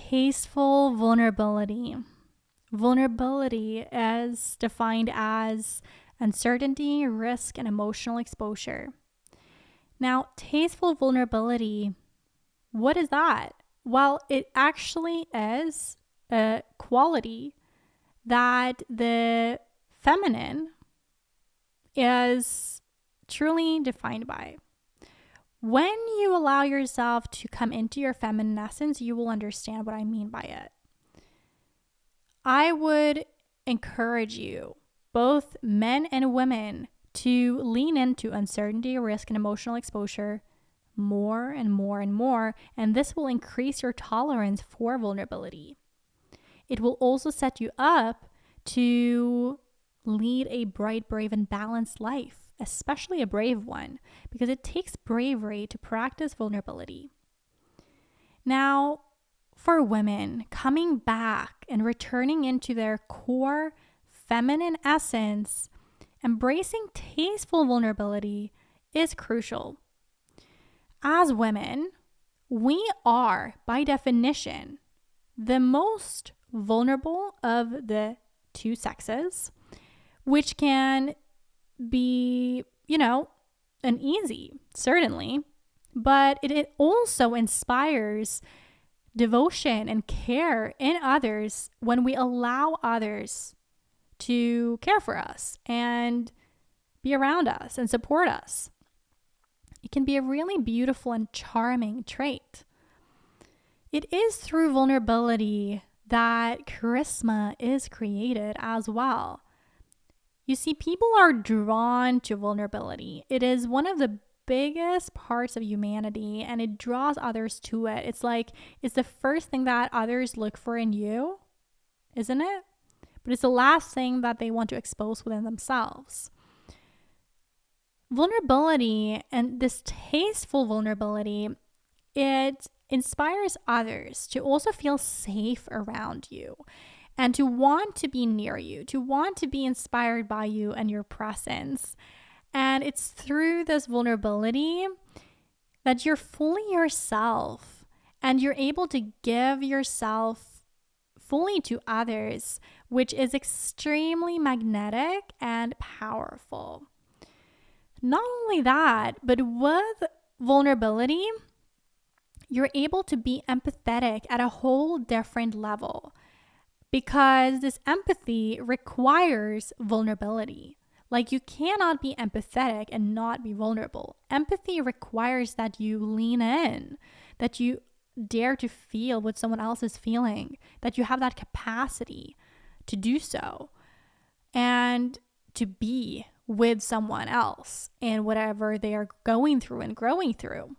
tasteful vulnerability. Vulnerability is defined as uncertainty, risk, and emotional exposure. Now, tasteful vulnerability, what is that? Well, it actually is a quality that the feminine is truly defined by. When you allow yourself to come into your feminine essence, you will understand what I mean by it. I would encourage you, both men and women, to lean into uncertainty, risk, and emotional exposure more and more and more, and this will increase your tolerance for vulnerability. It will also set you up to lead a bright, brave, and balanced life, especially a brave one, because it takes bravery to practice vulnerability. Now, for women, coming back and returning into their core feminine essence, embracing tasteful vulnerability is crucial. As women, we are, by definition, the most vulnerable of the two sexes, which can be, uneasy, certainly, but it also inspires devotion and care in others when we allow others to care for us and be around us and support us. It can be a really beautiful and charming trait. It is through vulnerability that charisma is created as well. You see, people are drawn to vulnerability. It is one of the biggest parts of humanity, and it draws others to it. It's the first thing that others look for in you, isn't it? But it's the last thing that they want to expose within themselves. Vulnerability, and this tasteful vulnerability, it inspires others to also feel safe around you and to want to be near you, to want to be inspired by you and your presence. And it's through this vulnerability that you're fully yourself and you're able to give yourself fully to others, which is extremely magnetic and powerful. Not only that, but with vulnerability, you're able to be empathetic at a whole different level because this empathy requires vulnerability. Like, you cannot be empathetic and not be vulnerable. Empathy requires that you lean in, that you dare to feel what someone else is feeling, that you have that capacity to do so and to be with someone else in whatever they are going through and growing through.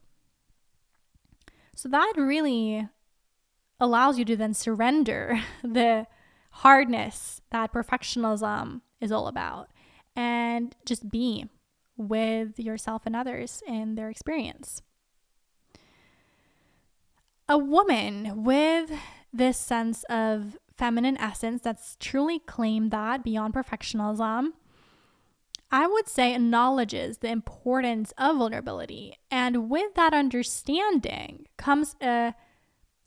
So that really allows you to then surrender the hardness that perfectionism is all about and just be with yourself and others in their experience. A woman with this sense of feminine essence that's truly claimed that beyond perfectionism, I would say, acknowledges the importance of vulnerability. And with that understanding comes a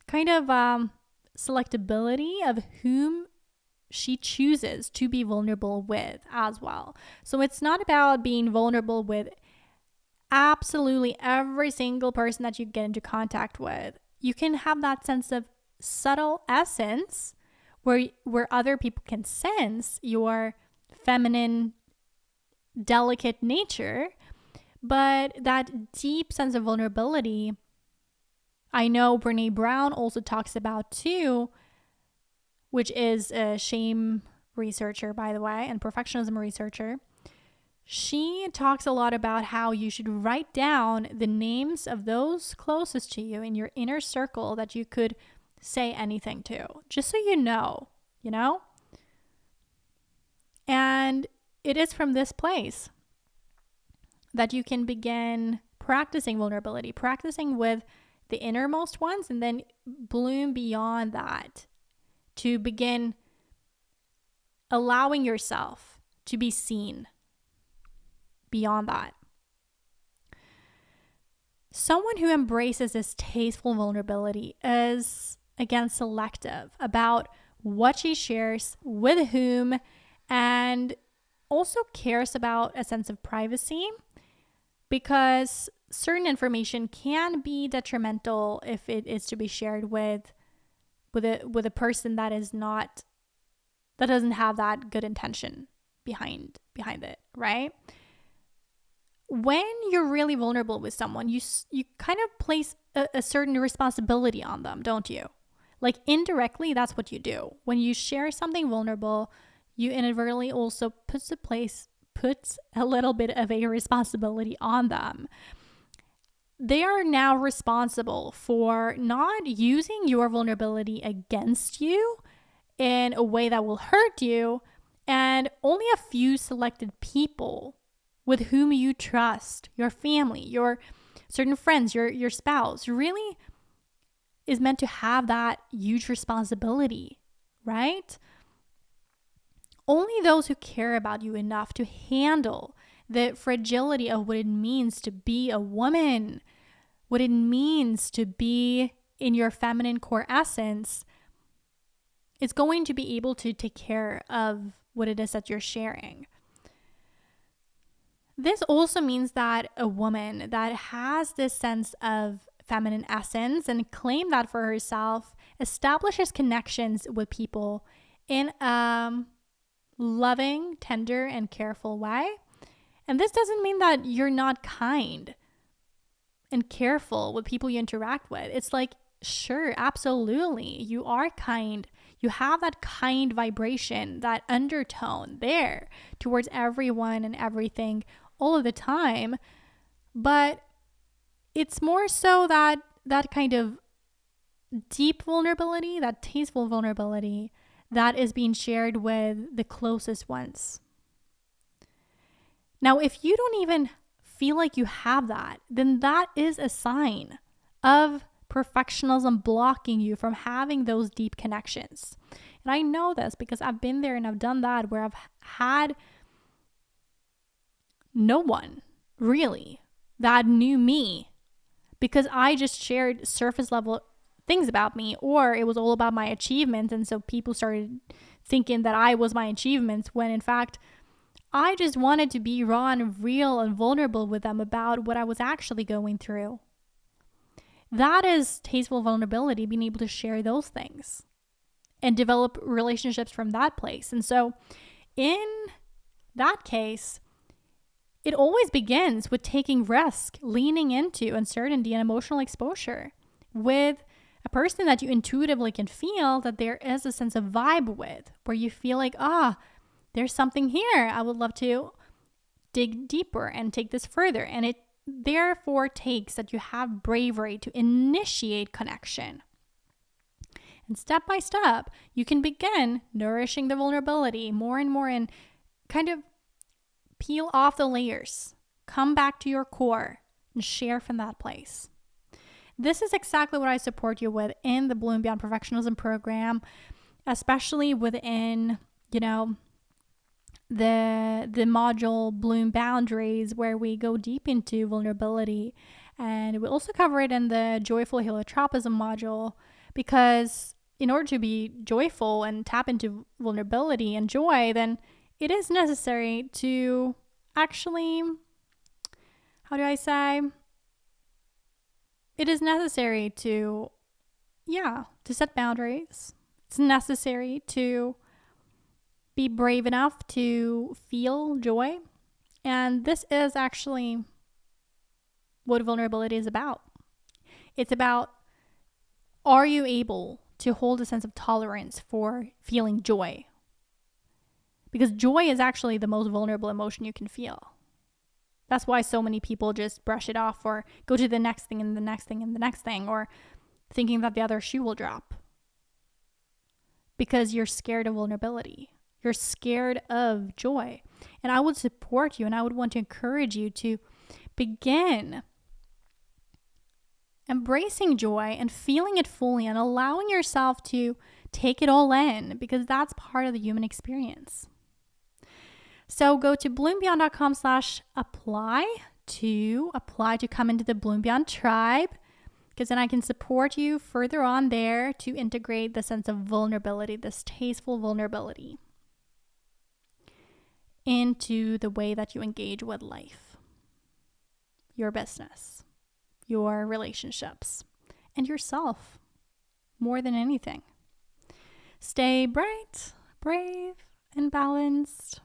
kind of selectability of whom she chooses to be vulnerable with as well. So it's not about being vulnerable with absolutely every single person that you get into contact with. You can have that sense of subtle essence where other people can sense your feminine, delicate nature, but that deep sense of vulnerability, I know Brene Brown also talks about too, which is a shame researcher, by the way, and perfectionism researcher. She talks a lot about how you should write down the names of those closest to you in your inner circle that you could say anything to, just so you know? And it is from this place that you can begin practicing vulnerability, practicing with the innermost ones, and then bloom beyond that to begin allowing yourself to be seen beyond that. Someone who embraces this tasteful vulnerability is again, selective about what she shares with whom, and also cares about a sense of privacy, because certain information can be detrimental if it is to be shared with a person that doesn't have that good intention behind it, right? When you're really vulnerable with someone, you kind of place a certain responsibility on them, don't you? Like indirectly, that's what you do. When you share something vulnerable, you inadvertently also puts a little bit of a responsibility on them. They are now responsible for not using your vulnerability against you in a way that will hurt you, and only a few selected people with whom you trust, your family, your certain friends, your spouse, really is meant to have that huge responsibility, right? Only those who care about you enough to handle the fragility of what it means to be a woman, what it means to be in your feminine core essence, is going to be able to take care of what it is that you're sharing. This also means that a woman that has this sense of feminine essence and claim that for herself establishes connections with people in a loving, tender, and careful way. And this doesn't mean that you're not kind and careful with people you interact with. It's like, sure, absolutely, you are kind. You have that kind vibration, that undertone there towards everyone and everything all of the time. But it's more so that kind of deep vulnerability, that tasteful vulnerability that is being shared with the closest ones. Now, if you don't even feel like you have that, then that is a sign of perfectionism blocking you from having those deep connections. And I know this because I've been there and I've done that, where I've had no one really that knew me because I just shared surface level things about me, or it was all about my achievements. And so people started thinking that I was my achievements, when in fact, I just wanted to be raw and real and vulnerable with them about what I was actually going through. That is tasteful vulnerability, being able to share those things and develop relationships from that place. And so in that case, it always begins with taking risk, leaning into uncertainty and emotional exposure with a person that you intuitively can feel that there is a sense of vibe with, where you feel like, there's something here. I would love to dig deeper and take this further. And it therefore takes that you have bravery to initiate connection. And step by step, you can begin nourishing the vulnerability more and more and kind of peel off the layers, come back to your core and share from that place. This is exactly what I support you with in the Bloom Beyond Perfectionism program, especially within, the module Bloom Boundaries, where we go deep into vulnerability. And we also cover it in the Joyful Heliotropism module, because in order to be joyful and tap into vulnerability and joy, then it is necessary to actually, it is necessary to set boundaries. It's necessary to be brave enough to feel joy. And this is actually what vulnerability is about. It's about, are you able to hold a sense of tolerance for feeling joy? Because joy is actually the most vulnerable emotion you can feel. That's why so many people just brush it off or go to the next thing and the next thing and the next thing, or thinking that the other shoe will drop. Because you're scared of vulnerability. You're scared of joy. And I would support you and I would want to encourage you to begin embracing joy and feeling it fully and allowing yourself to take it all in, because that's part of the human experience. So go to bloombeyond.com/apply to come into the Bloom Beyond tribe. because then I can support you further on there to integrate the sense of vulnerability, this tasteful vulnerability, into the way that you engage with life, your business, your relationships, and yourself more than anything. Stay bright, brave, and balanced.